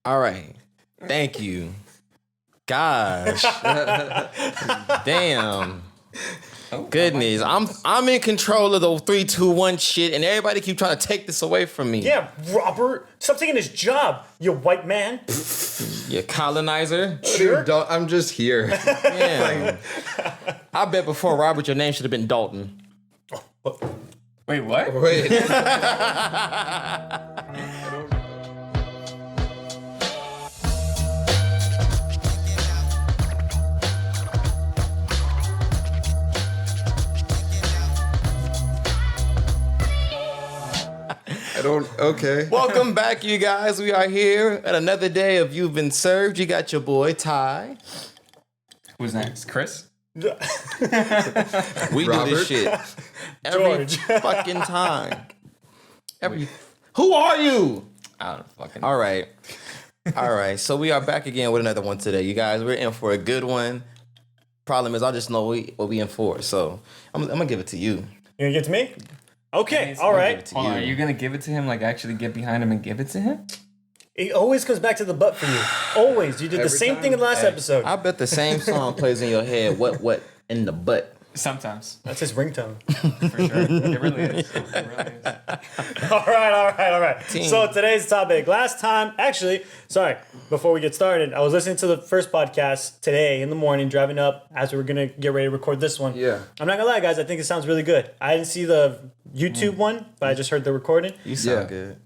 All right. Thank you. Gosh. Damn. Goodness. I'm in control of the 3, 2, 1 shit, and everybody keep trying to take this away from me. Yeah, Robert. Stop taking his job, you white man. You colonizer. Sure. Dude, I'm just here. Damn. I bet before Robert, your name should have been Dalton. Wait, what? Wait. Okay. Welcome back, you guys. We are here at another day of You've Been Served. You got your boy, Ty. Who's next? Chris? We do Robert? this shit every George. fucking time. Who are you? I don't fucking All right. So we are back again with another one today, you guys. We're in for a good one. Problem is, I just know what we in for. So I'm gonna give it to you. You gonna give it to me? Okay, Yes, all I'll right. Hold on, are you gonna give it to him? Like actually get behind him and give it to him? It always comes back to the butt for you. Always. You did the Every same time? thing in the last episode. I bet the same song plays in your head. What in the butt? Sometimes, That's his ringtone. for sure. It really is. It really is. All right. Team. So today's topic. Before we get started, I was listening to the first podcast today in the morning, driving up as we were going to get ready to record this one. Yeah. I'm not going to lie, guys. I think it sounds really good. I didn't see the YouTube one, but I just heard the recording. You sound Yeah. good.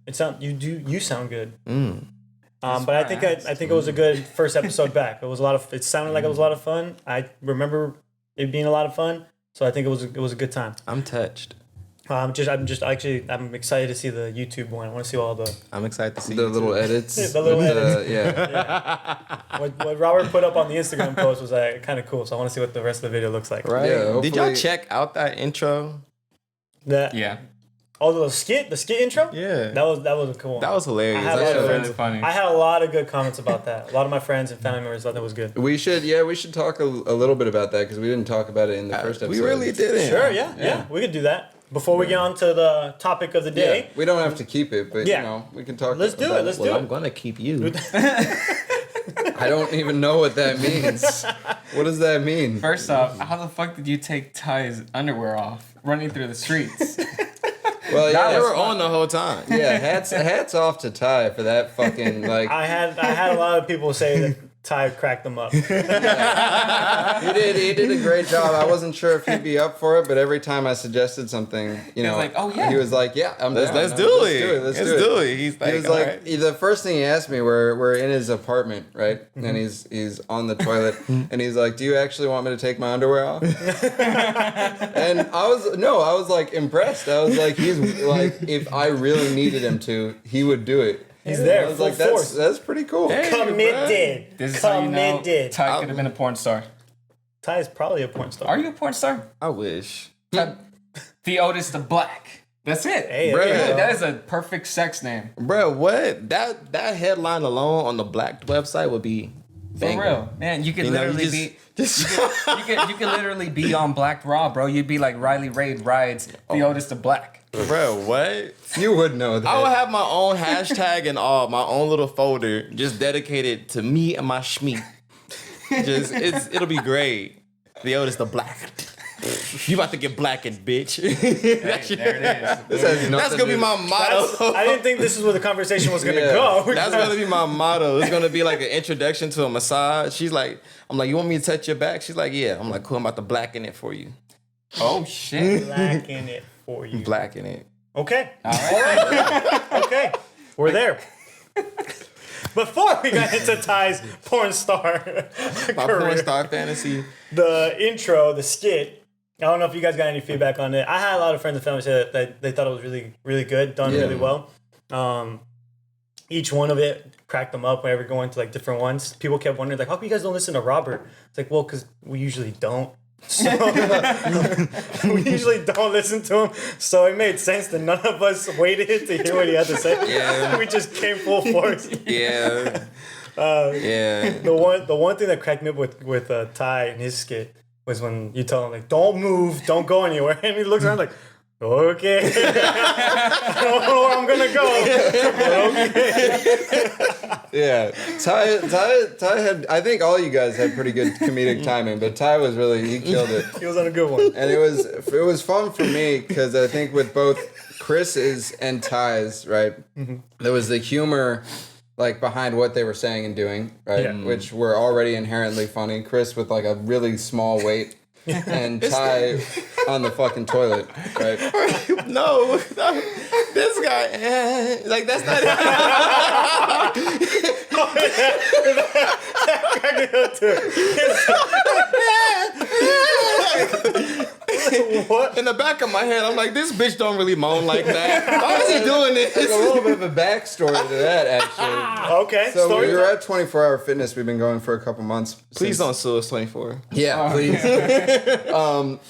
You sound good. But I think it was a good first episode back. It sounded like it was a lot of fun. I remember it being a lot of fun. So I think it was a good time. I'm touched. I'm excited to see the YouTube one. I want to see all the I'm excited to see The you little too. edits. The little with edits. Yeah. what Robert put up on the Instagram post was kind of cool. So I want to see what the rest of the video looks like. Right? Yeah, Did y'all hopefully- check out that intro? Yeah, The skit intro. Yeah. That was a cool one. That was hilarious. I had a That lot of shit was- friends. really funny. I had a lot of good comments about that. A lot of my friends and family members thought that was good. We should talk a little bit about that because we didn't talk about it in the first episode. We really didn't. Sure, yeah, we could do that. Before we get on to the topic of the Yeah, day, we don't have to keep it, but Yeah. we can talk. Let's do about it, let's Well, do I'm gonna keep you. I don't even know what that means. What does that mean? First off, how the fuck did you take Ty's underwear off running through the streets? Well, They yeah, were on the whole time. yeah. Hats off to Ty for that fucking like. I had a lot of people say that Ty cracked them up. He did a great job. I wasn't sure if he'd be up for it, but every time I suggested something, was like, "Oh, yeah." he was like, "Yeah, I'm down. Let's do it. Let's Let's do do it." it. He's like, He was all like, right. the first thing he asked me, we're in his apartment, right? And he's on the toilet, and he's like, "Do you actually want me to take my underwear off?" And I was like impressed. I was like, he's like, if I really needed him to, he would do it. He's there, I was full like, force. that's pretty cool. Hey, Committed. This is how you know Committed. Ty could have been a porn star. Ty is probably a porn star. Are you a porn star? I wish. Ty, the Otis the Black. That's it. Hey, Bruh. there you go. That is a perfect sex name. Bro, what? That headline alone on the Black website would be For banger. real, man. You could You know, you literally just- you could literally be on Black Raw, bro. You'd be like Riley Raid rides the Otis the Black. Bro, what? You would know that. I would have my own hashtag and all, my own little folder just dedicated to me and my schmeat. It'll be great. The Otis the Black. You about to get blackened, bitch. Hey, there it is. This has nothing That's gonna be to- my motto. I didn't think this is where the conversation was gonna Yeah. go. That's gonna be my motto. It's gonna be like an introduction to a massage. I'm like, you want me to touch your back? She's like, yeah. I'm like, cool. I'm about to blacken it for you. Oh shit. Blacking it for you. Blacken it. Okay. All right. Okay. We're there. Before we got into Ty's porn star My career, porn star fantasy. the intro, the skit. I don't know if you guys got any feedback on it. I had a lot of friends and family say that they thought it was really, really good, done Yeah. really well. Each one of it cracked them up whenever going to like different ones. People kept wondering like, how come you guys don't listen to Robert? It's like, well, because we usually don't. So we usually don't listen to him. So it made sense that none of us waited to hear what he had to say. Yeah. We just came full force. Yeah. Yeah. The one thing that cracked me up with Ty and his skit was when you tell him like, don't move, don't go anywhere, and he looks around like, Okay. I don't know where I'm gonna go. Okay. Yeah, Ty had. I think all you guys had pretty good comedic timing, but Ty was he killed it, He was on a good one. and it was fun for me because I think with both Chris's and Ty's, right, there was the humor like behind what they were saying and doing, right, Yeah. which were already inherently funny. Chris with like a really small weight. And Ty on the fucking toilet, right? No, this guy, like that's not What? in the back of my head. I'm like, this bitch don't really moan like that. Why is he doing There's a this? little bit of a backstory to that, actually. Okay. So story we were time. at 24 Hour Fitness. We've been going for a couple months. Please since- don't sue us 24. Yeah, please.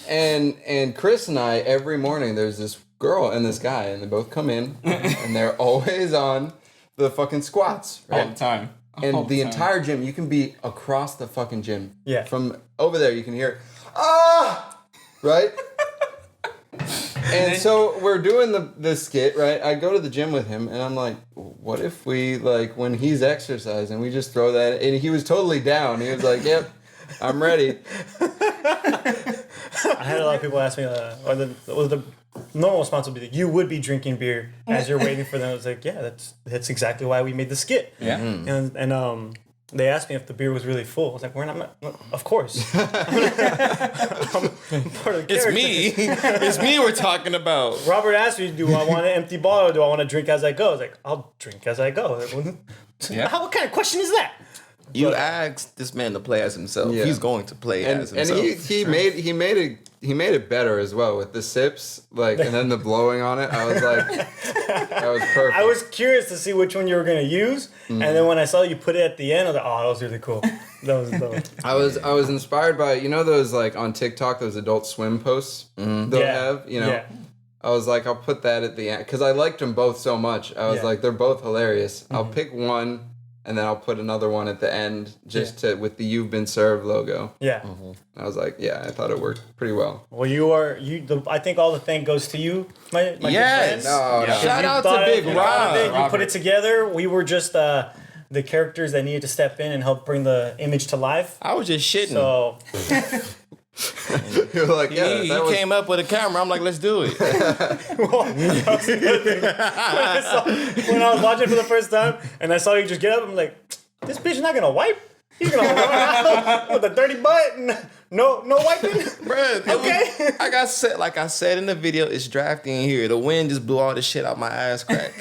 And Chris and I, every morning, there's this girl and this guy, and they both come in, and they're always on the fucking squats, All right? the time. All And the time. entire gym, you can be across the fucking gym. Yeah. From over there, you can hear, right? And so we're doing the skit, right? I go to the gym with him, and I'm like, what if we, like, when he's exercising, we just throw that, and he was totally down. He was like, yep, I'm ready. I had a lot of people ask me, or the normal response would be that you would be drinking beer as you're waiting for them. I was like, yeah, that's exactly why we made the skit. Yeah. And they asked me if the beer was really full. I was like, we're not of course. I'm part of the It's character. me. It's me we're talking about. Robert asked me, do I want an empty bottle or do I want to drink as I go? I was like, I'll drink as I go. Yeah. What kind of question is that? You asked this man to play as himself. Yeah. He's going to play as And himself. he made it better as well with the sips, like, and then the blowing on it. I was like, that was perfect. I was curious to see which one you were going to use. And then when I saw you put it at the end, I was like, oh, that was really cool. That was dope. I was inspired by, you know, those like on TikTok, those Adult Swim posts they'll have, you know. Yeah. I was like, I'll put that at the end because I liked them both so much. I was Yeah. like, they're both hilarious. I'll pick one and then I'll put another one at the end just to with the "You've Been Served" logo. Yeah. I was like, yeah, I thought it worked pretty well. Well, I think all the thank goes to you, my good Yes. friend. No, Yeah. Shout You out to thought Big you thought of it, Rob. You put it together. We were just the characters that needed to step in and help bring the image to life. I was just shitting. So You're like, yeah, he that was came up with a camera. I'm like, let's do it. that was another thing. When I was watching for the first time and I saw you just get up, I'm like, this bitch not gonna wipe. He's gonna run out with a dirty butt and no wiping. Bruh, Okay. I got set, like I said in the video, it's drafty in here. The wind just blew all the shit out my ass crack.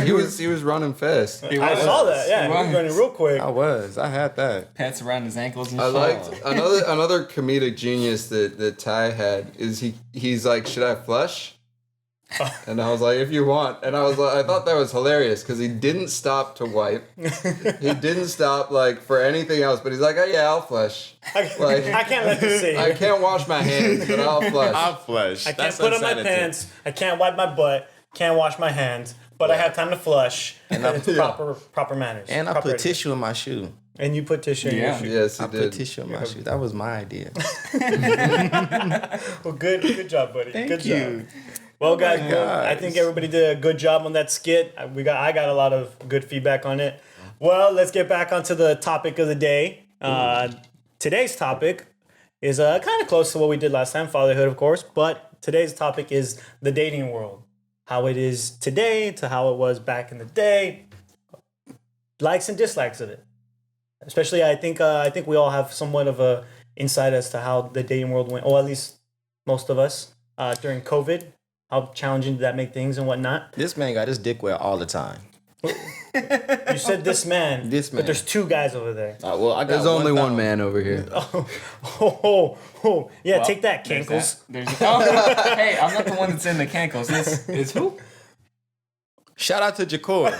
he was running fast. I saw that. Yeah, he was running real quick. I had that. Pets around his ankles and I shit. liked another comedic genius that Ty had is he's like, should I flush? And I was like, if you want. And I thought that was hilarious because he didn't stop to wipe. He didn't stop like for anything else. But he's like, oh yeah, I'll flush. Like, I can't let this see. I can't wash my hands, but I'll flush. I'll flush. I can't put on my pants. I can't wipe my butt. Can't wash my hands. But I have time to flush. And it's proper manners. And I proper put etiquette. tissue in my shoe. And you put tissue in your Yeah. shoe. Yes, he I put did. tissue in my shoe. That was my idea. Well, good job, buddy. Good you. job. Well, guys, I guys. think everybody did a good job on that skit. I got a lot of good feedback on it. Well, let's get back onto the topic of the day. Today's topic is kind of close to what we did last time, fatherhood, of course. But today's topic is the dating world, how it is today to how it was back in the day, likes and dislikes of it. Especially, I think we all have somewhat of a insight as to how the dating world went, or at least most of us during COVID. How challenging did that make things and whatnot? This man got his dick wet all the time. You said this man, This man. but there's two guys over there. Well, I got There's only one thumb. man over here. Yeah, Well, take that, there's Cankles. Hey, I'm not the one that's in the cankles. It's who? Shout out to Jakor.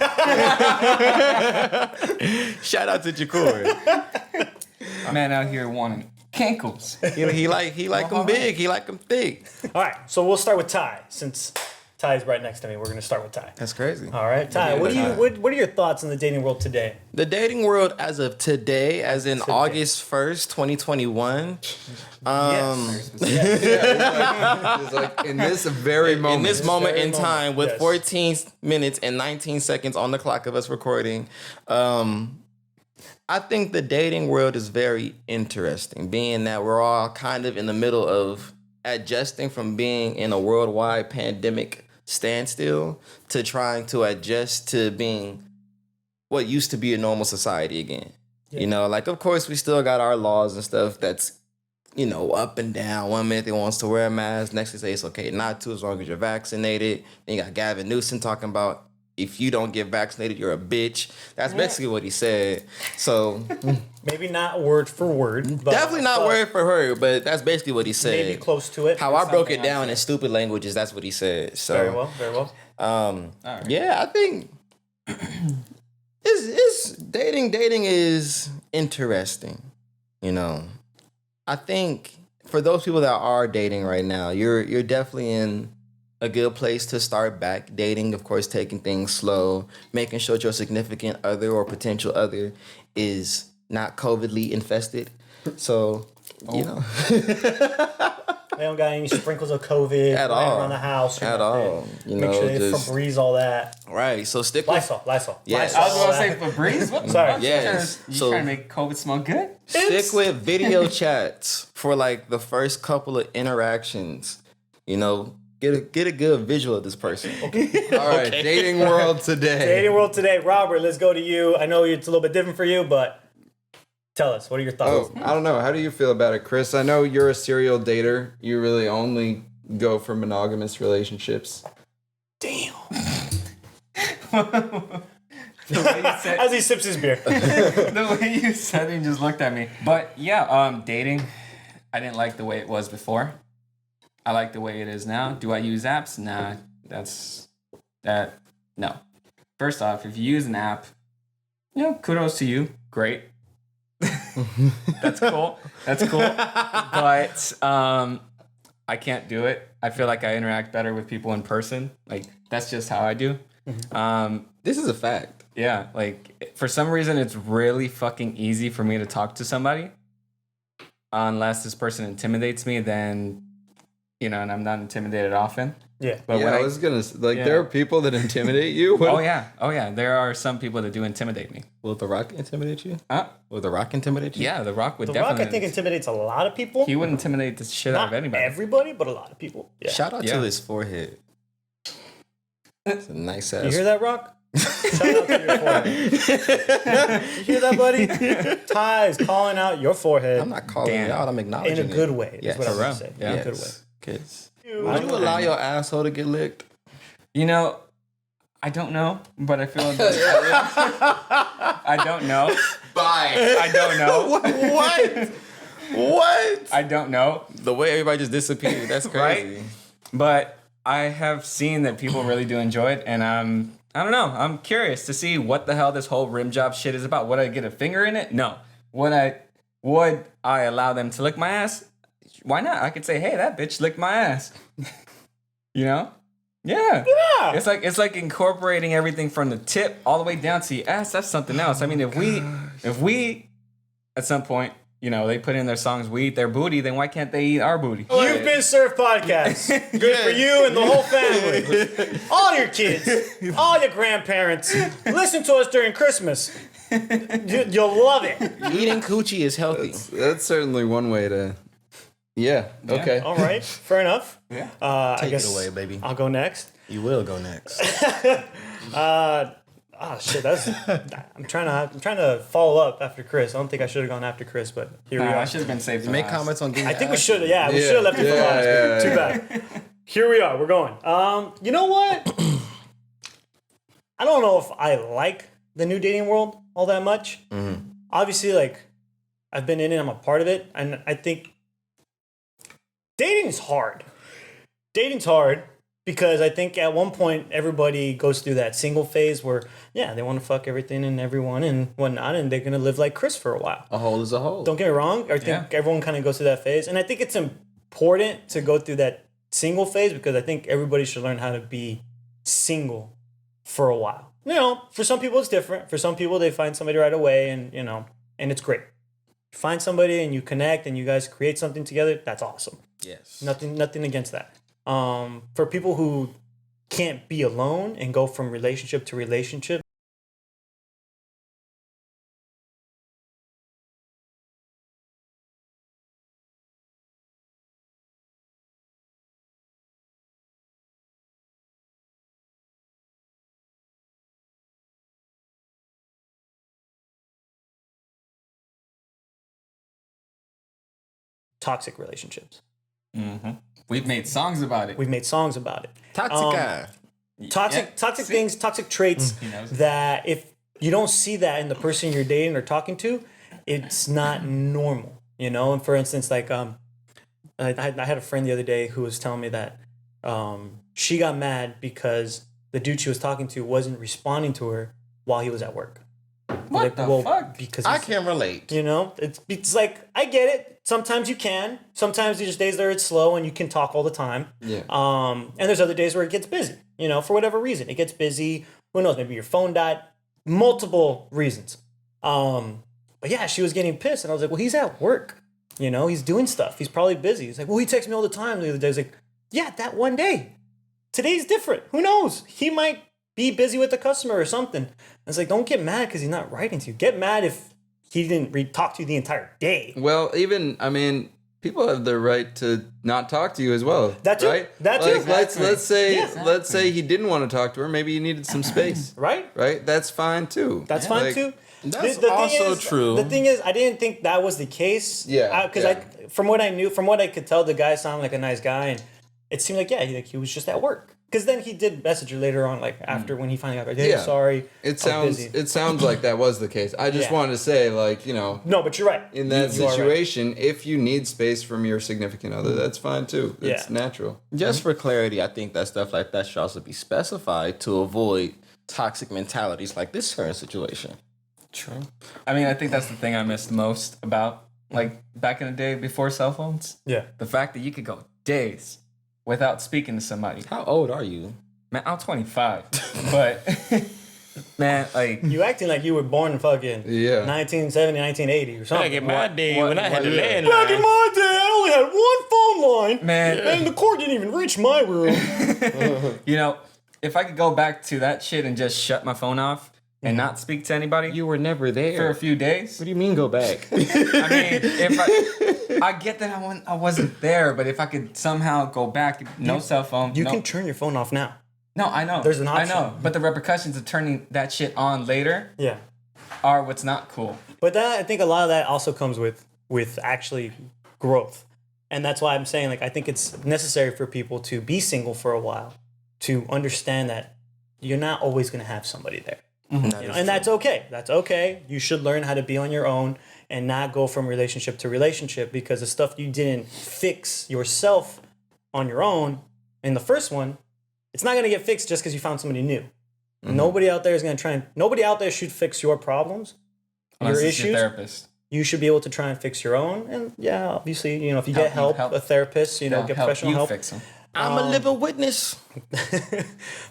Shout out to Jakor. Man out here wanting cankles. He like them big. He like them thick. All right, so we'll start with Ty, since Ty's right next to me. We're gonna start with Ty. That's crazy. All right, Ty. What are your thoughts on the dating world today? The dating world as of today, as in August 1st, 2021. Yes. It's like in this very moment. In this moment very in time, moment, with yes. 14 minutes and 19 seconds on the clock of us recording, I think the dating world is very interesting, being that we're all kind of in the middle of adjusting from being in a worldwide pandemic standstill to trying to adjust to being what used to be a normal society again. Yeah. You know, like, of course, we still got our laws and stuff that's, you know, up and down. One minute they want us to wear a mask. Next they say it's okay not to as long as you're vaccinated. Then you got Gavin Newsom talking about if you don't get vaccinated, you're a bitch. That's basically what he said. So maybe not word for word. But, definitely not word for word, but that's basically what he said. Maybe close to it. How I broke it down in stupid languages, that's what he said. So very well. Right. Yeah, I think it's dating is interesting. You know, I think for those people that are dating right now, you're definitely in a good place to start back dating. Of course, taking things slow, making sure your significant other or potential other is not COVIDly infested. So, you know. They don't got any sprinkles of COVID at all around the house. At all. You Make know, sure they just Febreze all that. Right. So stick with Lysol. Yes. I was Lysol, going to say Febreze? What? Sorry. Yes. You So trying to make COVID smell good? stick with video chats for like the first couple of interactions. You know, get a good visual of this person. Okay. All right, dating world today. Dating world today. Robert, let's go to you. I know it's a little bit different for you, but tell us, what are your thoughts? Oh, I don't know. How do you feel about it, Chris? I know you're a serial dater. You really only go for monogamous relationships. Damn. The way you said, As he sips his beer. the way you said it, and just looked at me. But yeah, dating, I didn't like the way it was before. I like the way it is now. Do I use apps? Nah, no. First off, if you use an app, you know, kudos to you. Great. That's cool. But I can't do it. I feel like I interact better with people in person. Like, that's just how I do. This is a fact. Yeah, like, for some reason, it's really fucking easy for me to talk to somebody. Unless this person intimidates me, then, you know, and I'm not intimidated often. Yeah. But I was gonna there are people that intimidate you. Oh yeah. There are some people that do intimidate me. Will The Rock intimidate you? Huh? Will The Rock intimidate you? Yeah, The Rock would The definitely. Rock, I think, intimidates a lot of people. He would intimidate the shit out Not of anybody. everybody, but a lot of people. Yeah. Shout out Yeah. to his forehead. It's a nice ass. You hear that, Rock? Shout out to your forehead. You hear that, buddy? Ty is calling out your forehead I'm not calling Damn. it out. I'm acknowledging in a it. good way. Yes. Is what I'm going to For say. real. In Yeah. a good way. Kids. You- Would you allow your asshole to get licked? You know, I don't know, but I feel I don't know. Bye. I don't know. What? What? I don't know. The way everybody just disappeared. That's crazy. Right? But I have seen that people really do enjoy it, and I don't know. I'm curious to see what the hell this whole rim job shit is about. Would I get a finger in it? No. Would I allow them to lick my ass? Why not? I could say, hey, that bitch licked my ass. You know? Yeah. Yeah. It's like incorporating everything from the tip all the way down to your ass. That's something else. I mean, if we at some point, you know, they put in their songs, we eat their booty, then why can't they eat our booty? You've been served podcast. Good for you and the whole family. All your kids, all your grandparents. Listen to us during Christmas. You'll love it. Eating coochie is healthy. That's certainly one way to. Yeah. Okay. All right. Fair enough. Yeah. I Take guess it away, baby. I'll go next. You will go next. Shit. I'm trying to follow up after Chris. I don't think I should have gone after Chris, but here we I are. should have been saved for Make last. comments on getting I think we ass should have. eaten. Yeah, we should have left it for last. Yeah, Too bad. Here we are. We're going. You know what? I don't know if I like the new dating world all that much. Obviously, like, I've been in it. I'm a part of it, and I think dating's hard. Dating's hard because I think at one point everybody goes through that single phase where, yeah, they want to fuck everything and everyone and whatnot, and they're gonna live like Chris for a while. A hole is a hole. Don't get me wrong. I think everyone kind of goes through that phase, and I think it's important to go through that single phase because I think everybody should learn how to be single for a while. You know, for some people it's different. For some people they find somebody right away and, you know, and it's great. You find somebody and you connect and you guys create something together, that's awesome. Yes. Nothing against that. For people who can't be alone and go from relationship to relationship, toxic relationships. We've made songs about it. We've made songs about it. Toxic. Toxic things, toxic traits that if you don't see that in the person you're dating or talking to, it's not normal, you know? And for instance, like, I had a friend the other day who was telling me that she got mad because the dude she was talking to wasn't responding to her while he was at work. What the fuck? Because I can relate. you know, it's like, I get it. Sometimes you can. Sometimes there's days there it's slow and you can talk all the time. Yeah. And there's other days where it gets busy, you know, for whatever reason. It gets busy. Who knows? Maybe your phone died. Multiple reasons. But yeah, she was getting pissed. And I was like, well, he's at work. You know, he's doing stuff. He's probably busy. He's like, well, he texts me all the time. The other day I was like, yeah, that one day. Today's different. Who knows? He might be busy with the customer or something. And it's like, don't get mad because he's not writing to you. Get mad if he didn't talk to you the entire day. Well, even, I mean, people have the right to not talk to you as well. That too. Right? That too. Like, let's say Yeah. let's say he didn't want to talk to her. Maybe he needed some space. Right? Right? That's fine too. That's fine Like, too. That's thing also is, true. The thing is, I didn't think that was the case. Yeah, Because yeah. from what I knew, from what I could tell, the guy sounded like a nice guy, and it seemed like he was just at work. Because then he did message her later on, like after when he finally got like, hey, Yeah. sorry. I It was sounds busy. it sounds like that was the case. I just Yeah. wanted to say, like, you know, No, but you're right. in that You are right. situation, if you need space from your significant other, that's fine too. It's Yeah. natural. Just for clarity, I think that stuff like that should also be specified to avoid toxic mentalities like this current situation. True. I mean, I think that's the thing I missed most about, like, back in the day before cell phones. Yeah. The fact that you could go days without speaking to somebody. How old are you? Man, I'm 25. But, man, like, You acting like you were born in fucking Yeah. 1970, 1980 or something. Back in my day what- when I had a what- landline. Back in my day, I only had one phone line. man, And the cord didn't even reach my room. you know, if I could go back to that shit and just shut my phone off and not speak to anybody You were never for there. a few days. What do you mean go back? I mean, if I get that I wasn't there, but if I could somehow go back, no cell phone. You no, can turn your phone off now. No, I know. There's an option. I know, but the repercussions of turning that shit on later Yeah. are what's not cool. But that I think a lot of that also comes with actually growth. And that's why I'm saying, like, I think it's necessary for people to be single for a while to understand that you're not always going to have somebody there. You know, and that's okay. That's okay. You should learn how to be on your own and not go from relationship to relationship because the stuff you didn't fix yourself on your own in the first one, it's not going to get fixed just because you found somebody new. Nobody out there is going to try and nobody out there should fix your problems, Unless your it's your issues. therapist. You should be able to try and fix your own. And yeah, obviously, you know, if you get Help help, you- a therapist, you know, They'll get help professional you help. fix them. I'm a living witness.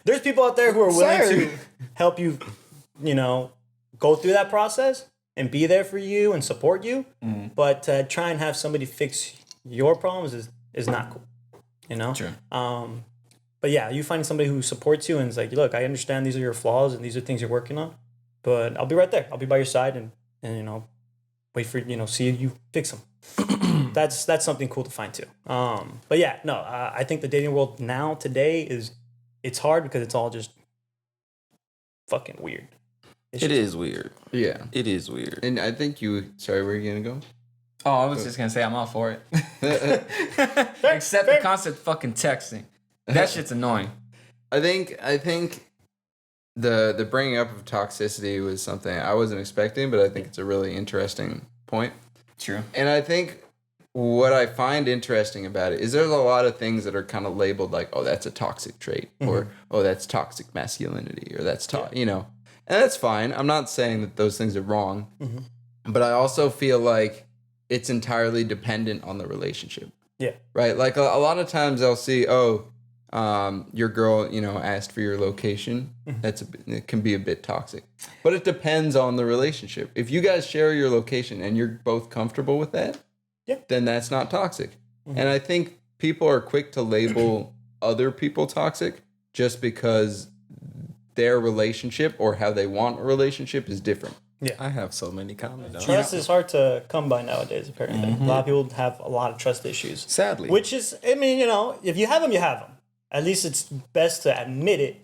There's people out there who are willing Sir. to help you, you know, go through that process and be there for you and support you. But try and have somebody fix your problems is not cool, you know? True. But yeah, you find somebody who supports you and is like, look, I understand these are your flaws and these are things you're working on, but I'll be right there. I'll be by your side and you know, wait for, you know, see you fix them. That's something cool to find too. But yeah, no, I think the dating world now today it's hard because it's all just fucking weird. It is weird. Yeah. It is weird. And I think sorry, where are you gonna go? Oh, I was just gonna say I'm all for it. Except fair. the constant fucking texting. That shit's annoying. I think the bringing up of toxicity was something I wasn't expecting, but I think it's a really interesting point. True. And I think what I find interesting about it is there's a lot of things that are kind of labeled like, oh, that's a toxic trait, or oh, that's toxic masculinity, or that's you know, and that's fine. I'm not saying that those things are wrong, but I also feel like it's entirely dependent on the relationship. Yeah. Right? Like a lot of times I'll see, your girl, asked for your location. It can be a bit toxic. But it depends on the relationship. If you guys share your location and you're both comfortable with that, then that's not toxic. And I think people are quick to label other people toxic just because their relationship or how they want a relationship is different. Yeah. I have so many comments. Trust is hard to come by nowadays, apparently. A lot of people have a lot of trust issues. Sadly. Which is, I mean, if you have them, you have them. At least it's best to admit it,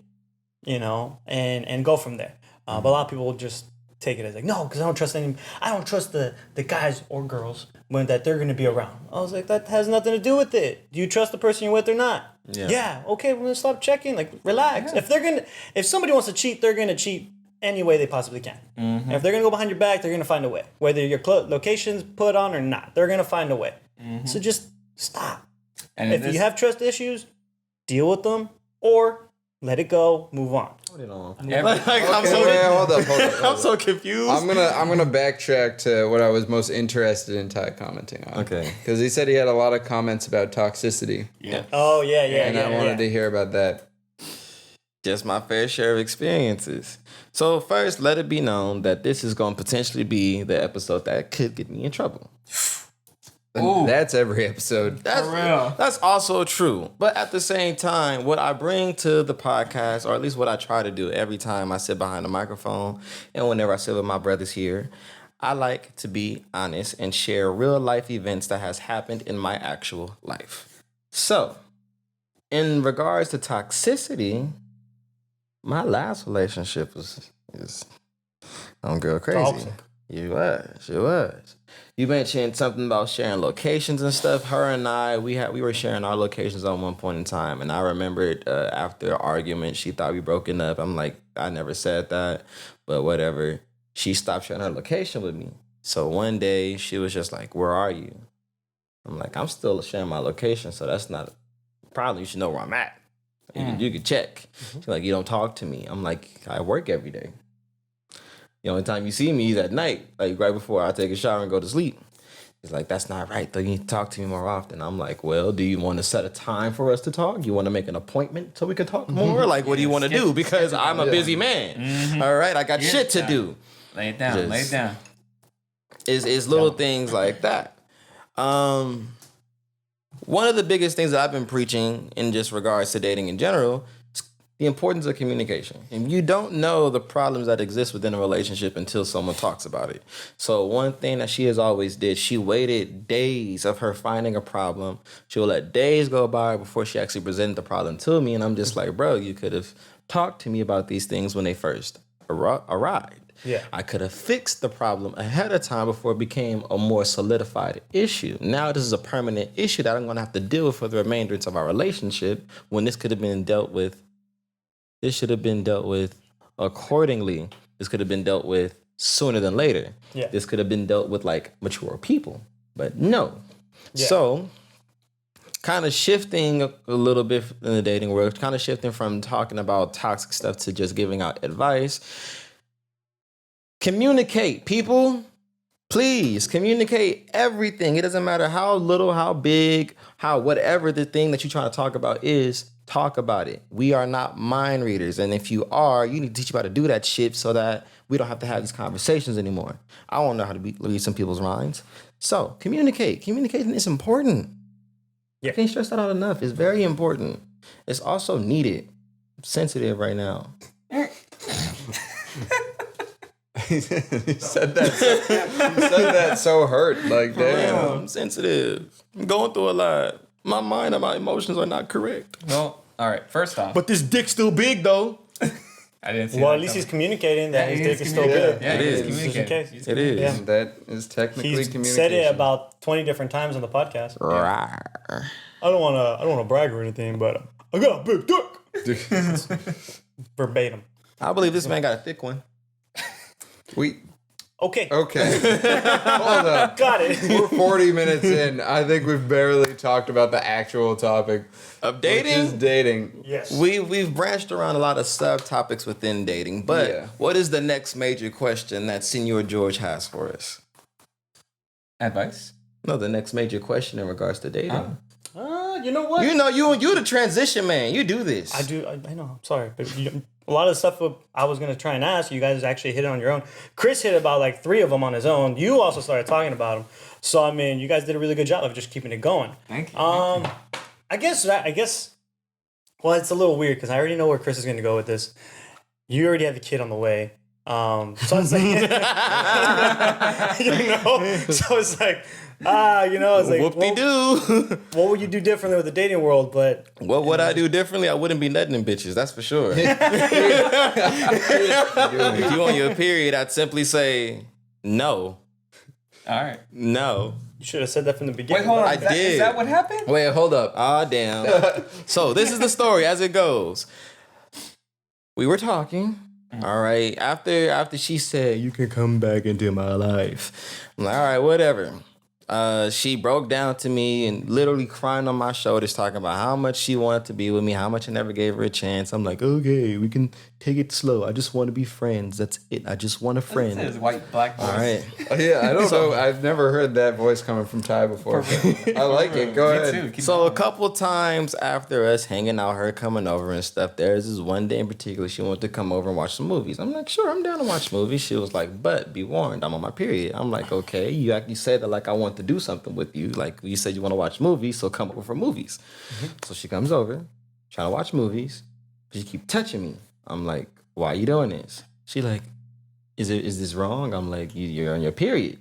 and go from there. But a lot of people just take it as like, no, because I don't trust I don't trust the guys or girls that they're going to be around. I was like, that has nothing to do with it. Do you trust the person you're with or not? Yeah. Okay, we're going to stop checking. Like, relax. Yeah. If somebody wants to cheat, they're going to cheat any way they possibly can. If they're going to go behind your back, they're going to find a way. Whether your location's put on or not, they're going to find a way. So just stop. And if you have trust issues, deal with them or let it go, move on. Hold up. I'm so confused. I'm gonna backtrack to what I was most interested in Ty commenting on. Okay. Because he said he had a lot of comments about toxicity. Yeah. Oh, yeah. And I wanted to hear about that. Just my fair share of experiences. So first, let it be known that this is going to potentially be the episode that could get me in trouble. And that's every episode. That's also true. But at the same time, what I bring to the podcast, or at least what I try to do every time I sit behind the microphone and whenever I sit with my brothers here, I like to be honest and share real life events that has happened in my actual life. So, in regards to toxicity, my last relationship was girl crazy. Toxic. She was. You mentioned something about sharing locations and stuff. Her and I, we were sharing our locations at one point in time, and I remembered after an argument, she thought we broken up. I'm like, I never said that, but whatever. She stopped sharing her location with me. So one day she was just like, "Where are you?" I'm like, "I'm still sharing my location, so that's not a problem. You should know where I'm at. You can check." She's like, "You don't talk to me." I'm like, "I work every day. The only time you see me is at night, like right before I take a shower and go to sleep." He's like, "That's not right, though. You need to talk to me more often." I'm like, "Well, do you want to set a time for us to talk? You want to make an appointment so we can talk more? Like, what do you want to do? Because I'm a busy man. All right, I got shit to do." Lay it down. It's little things like that. One of the biggest things that I've been preaching in just regards to dating in general is the importance of communication. And you don't know the problems that exist within a relationship until someone talks about it. So one thing that she has always did, she waited days of her finding a problem. She will let days go by before she actually presented the problem to me. And I'm just like, bro, you could have talked to me about these things when they first arrived. Yeah. I could have fixed the problem ahead of time before it became a more solidified issue. Now this is a permanent issue that I'm going to have to deal with for the remainder of our relationship, when this could have been dealt with. This should have been dealt with accordingly. This could have been dealt with sooner than later. Yeah. This could have been dealt with like mature people, but no. Yeah. So kind of shifting a little bit in the dating world, kind of shifting from talking about toxic stuff to just giving out advice. Communicate, people. Please communicate everything. It doesn't matter how little, how big, how whatever the thing that you're trying to talk about is, talk about it. We are not mind readers. And if you are, you need to teach you how to do that shit so that we don't have to have these conversations anymore. I don't know how to read some people's minds. So communicate. Communication is important. Yeah. I can't stress that out enough. It's very important. It's also needed. I'm sensitive right now. He said that so hurt. Like, damn. I'm sensitive. I'm going through a lot. My mind and my emotions are not correct. Well, all right. First off, But this dick's still big, though. I didn't see. Well, that at least he's coming. communicating that Yeah, his he dick is is still communicating. good. Yeah, It he is. Just in communicating. case. He's It is. Yeah. That is technically He's communication. said it about 20 different times on the podcast. Rawr. I don't want to brag or anything, but I got a big dick. Verbatim. I believe this man got a thick one. Okay. Okay. Hold up. Got it. We're 40 minutes in. I think we've barely talked about the actual topic Of which is dating? dating. Yes. We've branched around a lot of subtopics within dating, but Yeah. what is the next major question that Senor George has for us? Advice. No, the next major question in regards to dating. You know what? You the transition man. You do this. I do. I know. I'm sorry, but a lot of the stuff I was gonna try and ask you guys actually hit it on your own. Chris hit about like 3 of them on his own. You also started talking about them. So I mean, you guys did a really good job of just keeping it going. Thank you. I guess. Well, it's a little weird because I already know where Chris is gonna go with this. You already have a kid on the way. So it's like, so it's like, it's like, whoop-de-doo. what would you do differently with the dating world? But What would I do differently? I wouldn't be nutting in bitches, that's for sure. If you on your period, I'd simply say no. All right. No. you should have said that from the beginning. Wait, hold on. I Is that- did. Is that what happened? Wait, hold up. Ah, damn. So this is the story as it goes. We were talking. All right. After she said, you can come back into my life. I'm like, all right, whatever. She broke down to me and literally crying on my shoulders, talking about how much she wanted to be with me, how much I never gave her a chance. I'm like, okay, we can take it slow. I just want to be friends. That's it. I just want a friend. His white black voice. All right. Oh, yeah, I don't know. I've never heard that voice coming from Ty before. I like it. Go Me ahead. too. Keep So going. a couple times after us hanging out, her coming over and stuff, there's this one day in particular she wanted to come over and watch some movies. I'm like, sure, I'm down to watch movies. She was like, but be warned, I'm on my period. I'm like, okay, you actually said that like I want to do something with you. Like you said you want to watch movies, so come over for movies. So she comes over, trying to watch movies. She keep touching me. I'm like, why are you doing this? She like, is this wrong? I'm like, you're on your period.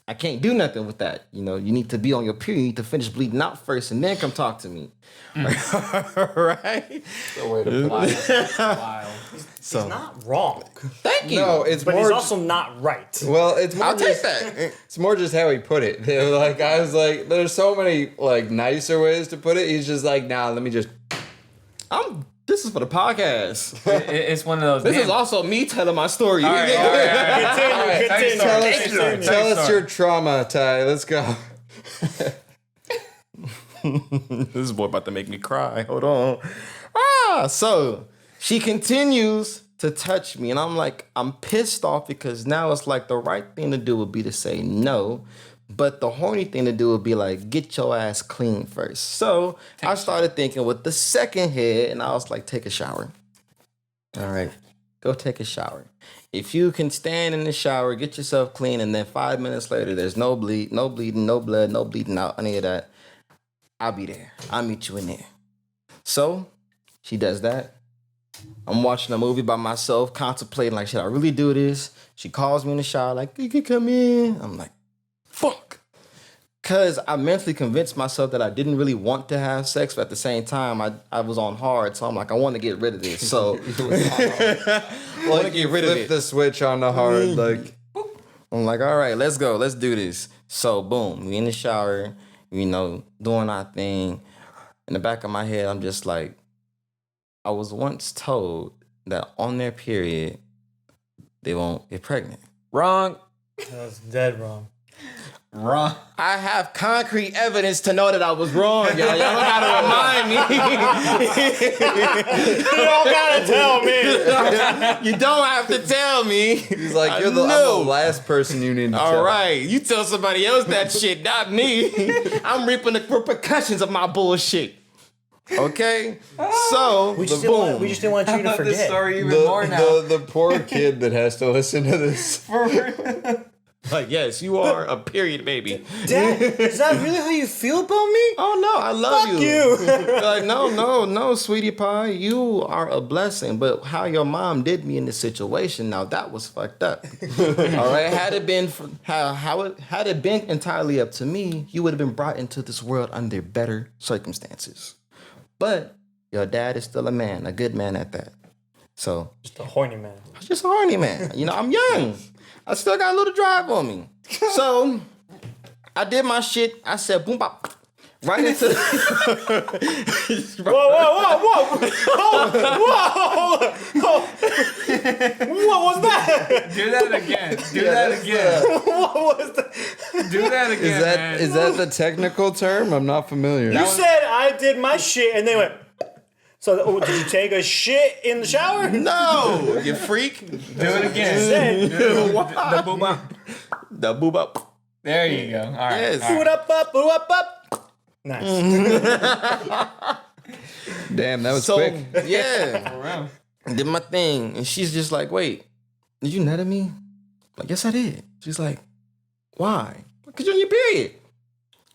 I can't do nothing with that. You need to be on your period. You need to finish bleeding out first and then come talk to me. Right? The way to put it. Wild. He's not wrong, Thank you. No, it's but more. he's also not right. Well, it's more I'll take just, that. It's more just how he put it. Like I was like, there's so many like nicer ways to put it. He's just like, nah, let me just. This is for the podcast. It's one of those. This damn- is also me telling my story. All right. Continue. Tell us your trauma, Ty. Let's go. This boy about to make me cry. Hold on. So she continues to touch me, and I'm like, I'm pissed off because now it's like the right thing to do would be to say no, but the horny thing to do would be like, get your ass clean first. So I started thinking with the second head, and I was like, take a shower. All right, go take a shower. If you can stand in the shower, get yourself clean, and then 5 minutes later, there's no bleeding, no blood, no bleeding out, any of that, I'll be there. I'll meet you in there. So she does that. I'm watching a movie by myself, contemplating like, should I really do this? She calls me in the shower like, you can come in. I'm like, fuck. Because I mentally convinced myself that I didn't really want to have sex, but at the same time, I was on hard. So I'm like, I want to get rid of this. So I want to get rid of Flip it. the switch on the hard, like. I'm like, all right, let's go. Let's do this. So boom, we in the shower, doing our thing. In the back of my head, I'm just like, I was once told that on their period, they won't get pregnant. Wrong. That's dead wrong. Wrong. I have concrete evidence to know that I was wrong, y'all. Y'all don't gotta remind me. You don't gotta tell me. You don't have to tell me. He's like, I'm know. the last person you need to tell. All right, you tell somebody else that shit, not me. I'm reaping the repercussions of my bullshit. Okay? So, We just, boom. we just didn't want you to This forget. story even more now. The poor kid that has to listen to this. For real. Like, yes, you are a period baby. Dad, is that really how you feel about me? Oh, no, I love Fuck you. you. Like, no, sweetie pie, you are a blessing. But how your mom did me in this situation, now that was fucked up. All right, had it been had it been entirely up to me, you would have been brought into this world under better circumstances. But your dad is still a man, a good man at that. So Just a horny man. I'm just a horny man. I'm young. I still got a little drive on me. So I did my shit. I said boom bop. Right into Whoa. What was that? Do that again. Do that again. What was that? Do that again. Is that the technical term? I'm not familiar. You said I did my shit and they went. So did you take a shit in the shower? No, you freak. Do it again. Said, The boob up. The boob up. There you go. All right. Yes. all Boot right. up, boot up. Nice. Damn, that was So quick. yeah, For real. did my thing, and she's just like, "Wait, did you nut at me?" Like, yes, I did. She's like, "Why?" Because you're on your period,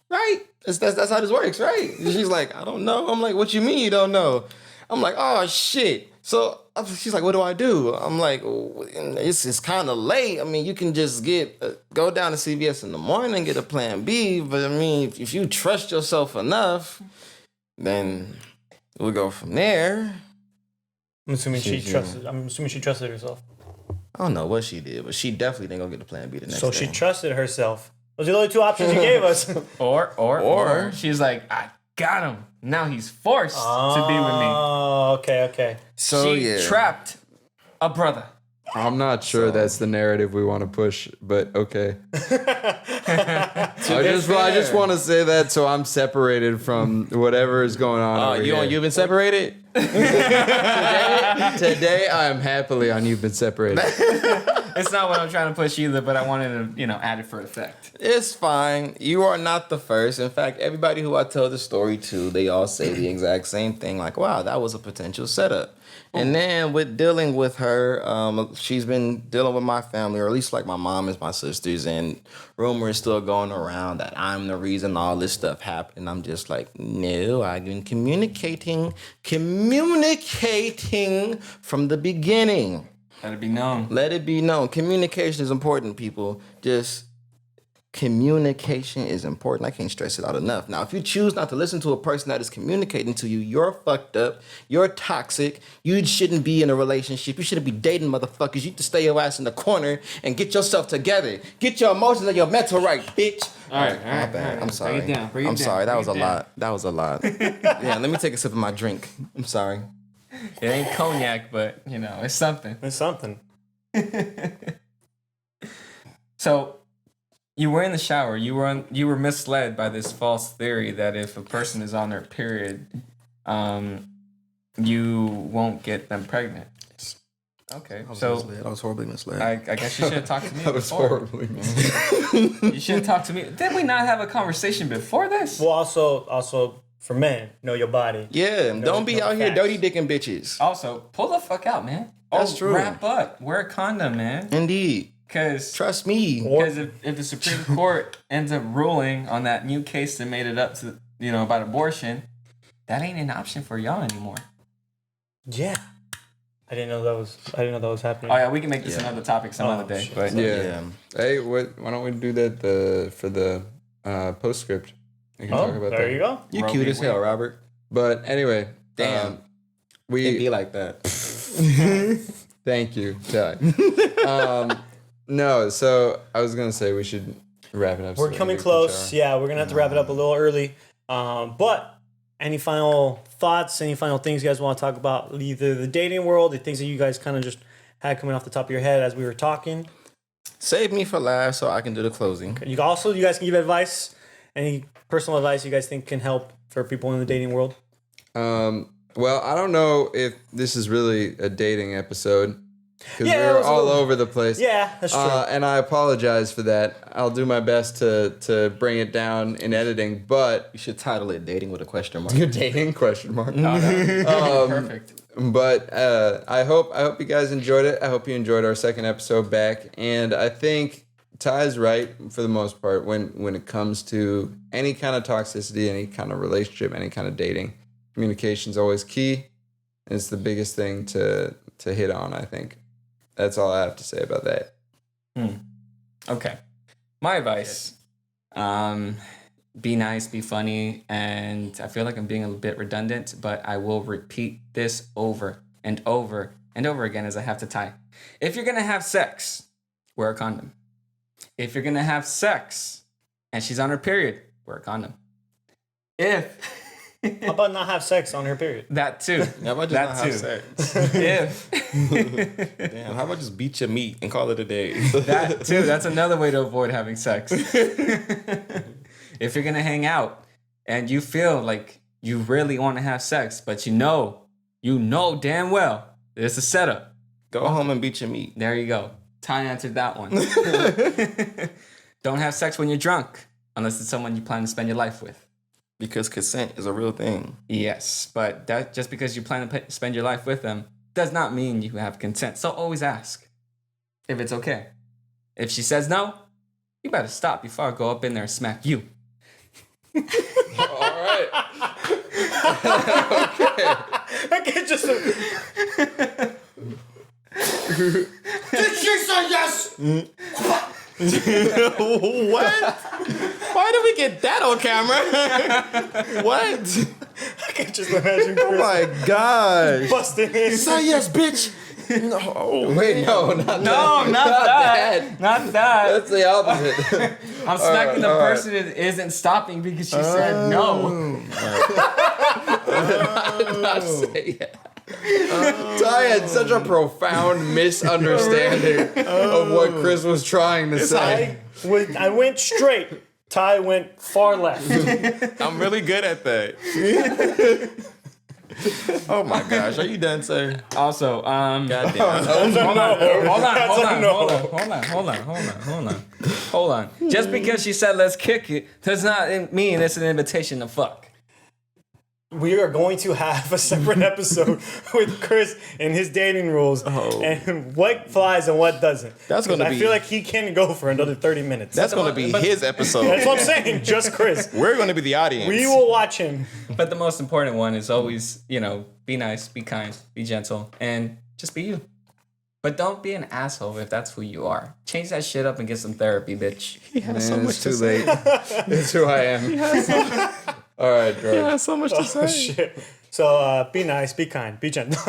right? That's how this works, right? And she's like, "I don't know." I'm like, "What you mean you don't know?" I'm like, "Oh shit." So she's like, "What do I do?" I'm like, "It's kind of late. I mean, you can just go down to CVS in the morning and get a Plan B. But I mean, if you trust yourself enough, then we'll go from there." I'm assuming she trusted herself. I don't know what she did, but she definitely didn't go get the Plan B the next So day. she trusted herself. Those are the only two options you gave us. Or she's like, I got him. Now he's forced to be with me. Oh, okay. So She yeah, trapped a brother. I'm not sure that's the narrative we want to push, but okay. I just want to say that so I'm separated from whatever is going on. over here. You've been separated. Today I am happily on You've Been Separated. It's not what I'm trying to push either, but I wanted to, add it for effect. It's fine. You are not the first. In fact, everybody who I tell the story to, they all say the exact same thing. Like, wow, that was a potential setup. And then with dealing with her, she's been dealing with my family, or at least like my mom and my sisters, and rumors still going around that I'm the reason all this stuff happened. And I'm just like, no, I've been communicating from the beginning. Let it be known. Let it be known. Communication is important, people. Just communication is important. I can't stress it out enough. Now, if you choose not to listen to a person that is communicating to you, you're fucked up. You're toxic. You shouldn't be in a relationship. You shouldn't be dating motherfuckers. You need to stay your ass in the corner and get yourself together. Get your emotions and your mental right, bitch. All right. My bad. I'm sorry. Bring it down. I'm sorry. That was a lot. That was a lot. Yeah, let me take a sip of my drink. I'm sorry. It ain't cognac, but, it's something. It's something. So, you were in the shower. You were misled by this false theory that if a person is on their period, you won't get them pregnant. Okay, so I was horribly misled. I guess you should have talked to me That was before. horribly misled. You should have talked to me. Did we not have a conversation before this? Well, also for men, know your body. Yeah, don't be out here facts. dirty dicking bitches. Also, pull the fuck out, man. That's true. Wrap up. Wear a condom, man. Indeed. Because Trust me. if the Supreme Court ends up ruling on that new case that made it up to, about abortion, that ain't an option for y'all anymore. Yeah. I didn't know that was happening. Oh yeah, we can make this another topic some other day. shit. But Yeah. Hey, why don't we do that for the postscript? We can talk about there that. you go. You Roe cute v. as hell, Wade. Robert. But anyway, Damn. It we be like that. thank you, Ty. No, so I was gonna say we should wrap it up. so We're we can coming get to the close. shower. Yeah, we're gonna have to wrap it up a little early. But any final thoughts? Any final things you guys want to talk about? Either the dating world, the things that you guys kind of just had coming off the top of your head as we were talking. Save me for last so I can do the closing. You guys can give advice. Any personal advice you guys think can help for people in the dating world? Well, I don't know if this is really a dating episode because Yeah, it we're was a all little- over the place. Yeah, that's true. And I apologize for that. I'll do my best to bring it down in editing, but You should title it Dating with a Question Mark. you're dating question mark. perfect. But I hope you guys enjoyed it. I hope you enjoyed our second episode back. And I think Ty's right for the most part when it comes to any kind of toxicity, any kind of relationship, any kind of dating. Communication is always key. And it's the biggest thing to hit on, I think. That's all I have to say about that. Okay. My advice. Be nice, be funny, and I feel like I'm being a bit redundant, but I will repeat this over and over and over again as I have to tie. If you're gonna have sex, wear a condom. If you're gonna have sex and she's on her period, wear a condom. How about not have sex on her period? That too. How about just That not have too. sex? If Damn, how about just beat your meat and call it a day? that too, that's another way to avoid having sex. If you're gonna hang out and you feel like you really want to have sex, but you know damn well there's a setup. Go home and beat your meat. There you go. Ty answered that one. Don't have sex when you're drunk, unless it's someone you plan to spend your life with. Because consent is a real thing. Yes, but that just because you plan to spend your life with them does not mean you have consent. So always ask if it's okay. If she says no, you better stop before I go up in there and smack you. All right. I can't just. Did she say yes? What? Why did we get that on camera? What? I can just imagine Chris Oh my gosh. busting in. Say yes, bitch. No. Wait, no, not No, that. not that. Not that. That's the opposite. I'm smacking the all right. person that isn't stopping because she said no. I did not say it. Ty had such a profound misunderstanding of what Chris was trying to say. I went straight. Ty went far left. I'm really good at that. Oh my gosh. Are you done, sir? Also, Goddamn. Hold on. Just because she said let's kick it does not mean it's an invitation to fuck. We are going to have a separate episode with Chris and his dating rules and what flies and what doesn't. That's gonna 'Cause be- I feel like he can go for another 30 minutes. That's going to be his episode. That's what I'm saying. Just Chris. We're going to be the audience. We will watch him. But the most important one is always, be nice, be kind, be gentle, and just be you. But don't be an asshole if that's who you are. Change that shit up and get some therapy, bitch. Man, it's too late. It's who I am. All right, George. Yeah, so much to say. Oh, shit. So be nice, be kind, be gentle.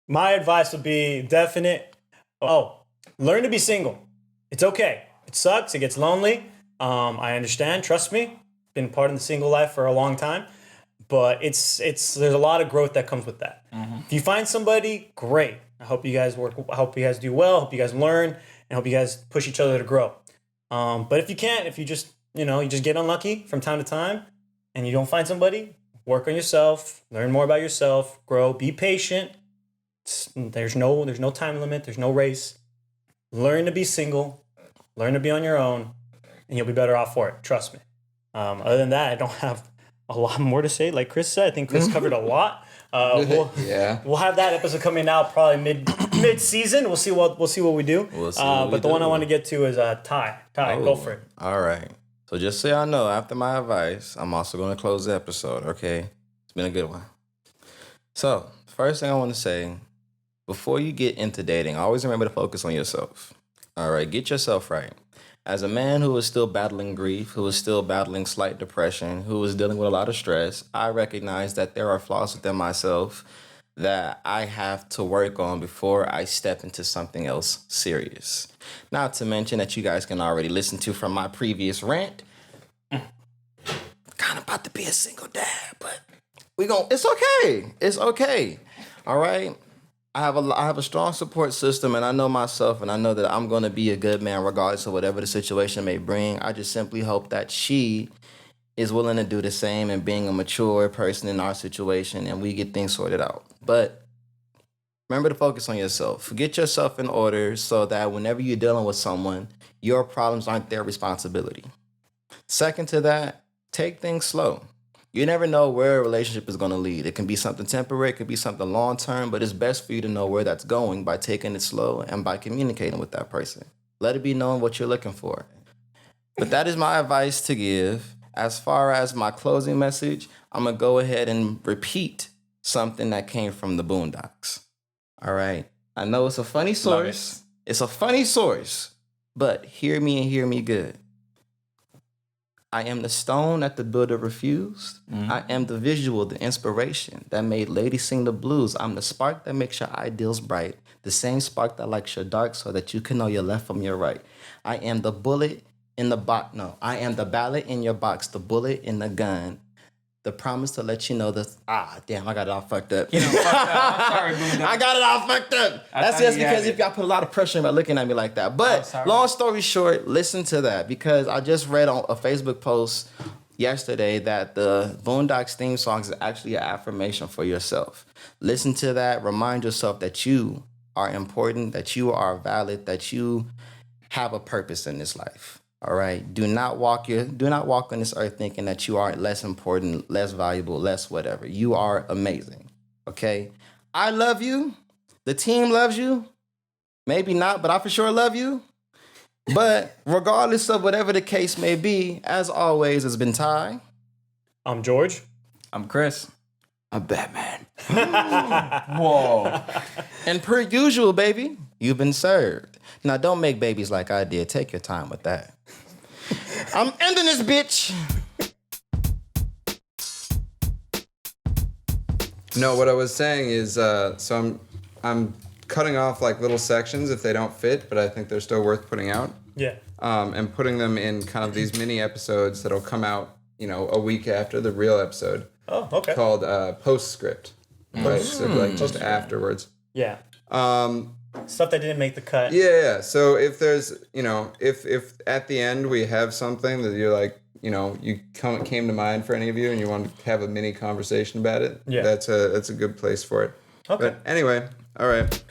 My advice would be definite. Learn to be single. It's okay. It sucks. It gets lonely. I understand. Trust me. Been part of the single life for a long time. But there's a lot of growth that comes with that. Mm-hmm. If you find somebody, great. I hope you guys work. I hope you guys do well. I hope you guys learn, and hope you guys push each other to grow. But if you can't, if you just get unlucky from time to time, and you don't find somebody, work on yourself, learn more about yourself, grow, be patient. There's no time limit. There's no race. Learn to be single. Learn to be on your own, and you'll be better off for it. Trust me. Other than that, I don't have a lot more to say. Like Chris said, I think Chris covered a lot. We'll have that episode coming out probably mid season. We'll see what we do. We'll see what we but the do. one I want to get to is Ty. Go for it. All right. So just so y'all know, after my advice, I'm also going to close the episode, okay? It's been a good one. So, first thing I want to say, before you get into dating, always remember to focus on yourself. All right, get yourself right. As a man who is still battling grief, who is still battling slight depression, who is dealing with a lot of stress, I recognize that there are flaws within myself that I have to work on before I step into something else serious. Not to mention that you guys can already listen to from my previous rant. Kind of about to be a single dad, but it's okay. It's okay. All right. I have a strong support system, and I know myself, and I know that I'm going to be a good man regardless of whatever the situation may bring. I just simply hope that she is willing to do the same and being a mature person in our situation, and we get things sorted out. But remember to focus on yourself. Get yourself in order so that whenever you're dealing with someone, your problems aren't their responsibility. Second to that, take things slow. You never know where a relationship is going to lead. It can be something temporary, it could be something long-term, but it's best for you to know where that's going by taking it slow and by communicating with that person. Let it be known what you're looking for. But that is my advice to give. As far as my closing message, I'm going to go ahead and repeat something that came from the Boondocks. All right. I know it's a funny source. It's a funny source, but hear me and hear me good. I am the stone that the builder refused. Mm-hmm. I am the visual, the inspiration that made ladies sing the blues. I'm the spark that makes your ideals bright. The same spark that lights your dark so that you can know your left from your right. I am the bullet in the box. No, I am the ballot in your box, the bullet in the gun. The promise to let you know that, damn, I got it all fucked up. Fucked up. I'm sorry, Boondocks. I got it all fucked up. That's just because if y'all put a lot of pressure by looking at me like that. But long story short, listen to that because I just read on a Facebook post yesterday that the Boondocks theme song is actually an affirmation for yourself. Listen to that. Remind yourself that you are important, that you are valid, that you have a purpose in this life. All right. Do not walk on this earth thinking that you are less important, less valuable, less whatever. You are amazing. Okay. I love you. The team loves you. Maybe not, but I for sure love you. But regardless of whatever the case may be, as always, it's been Ty. I'm George. I'm Chris. I'm Batman. Whoa. And per usual, baby, you've been served. Now, don't make babies like I did. Take your time with that. I'm ending this bitch. No, what I was saying is, so I'm cutting off like little sections if they don't fit, but I think they're still worth putting out. Yeah. And putting them in kind of these mini episodes that'll come out, a week after the real episode. Oh, okay. Called postscript, right? So like just afterwards. Yeah. Um, Stuff that didn't make the cut. Yeah. So if there's, if at the end we have something that you're like, you came to mind for any of you and you want to have a mini conversation about it, Yeah. that's a good place for it. Okay. But anyway, all right.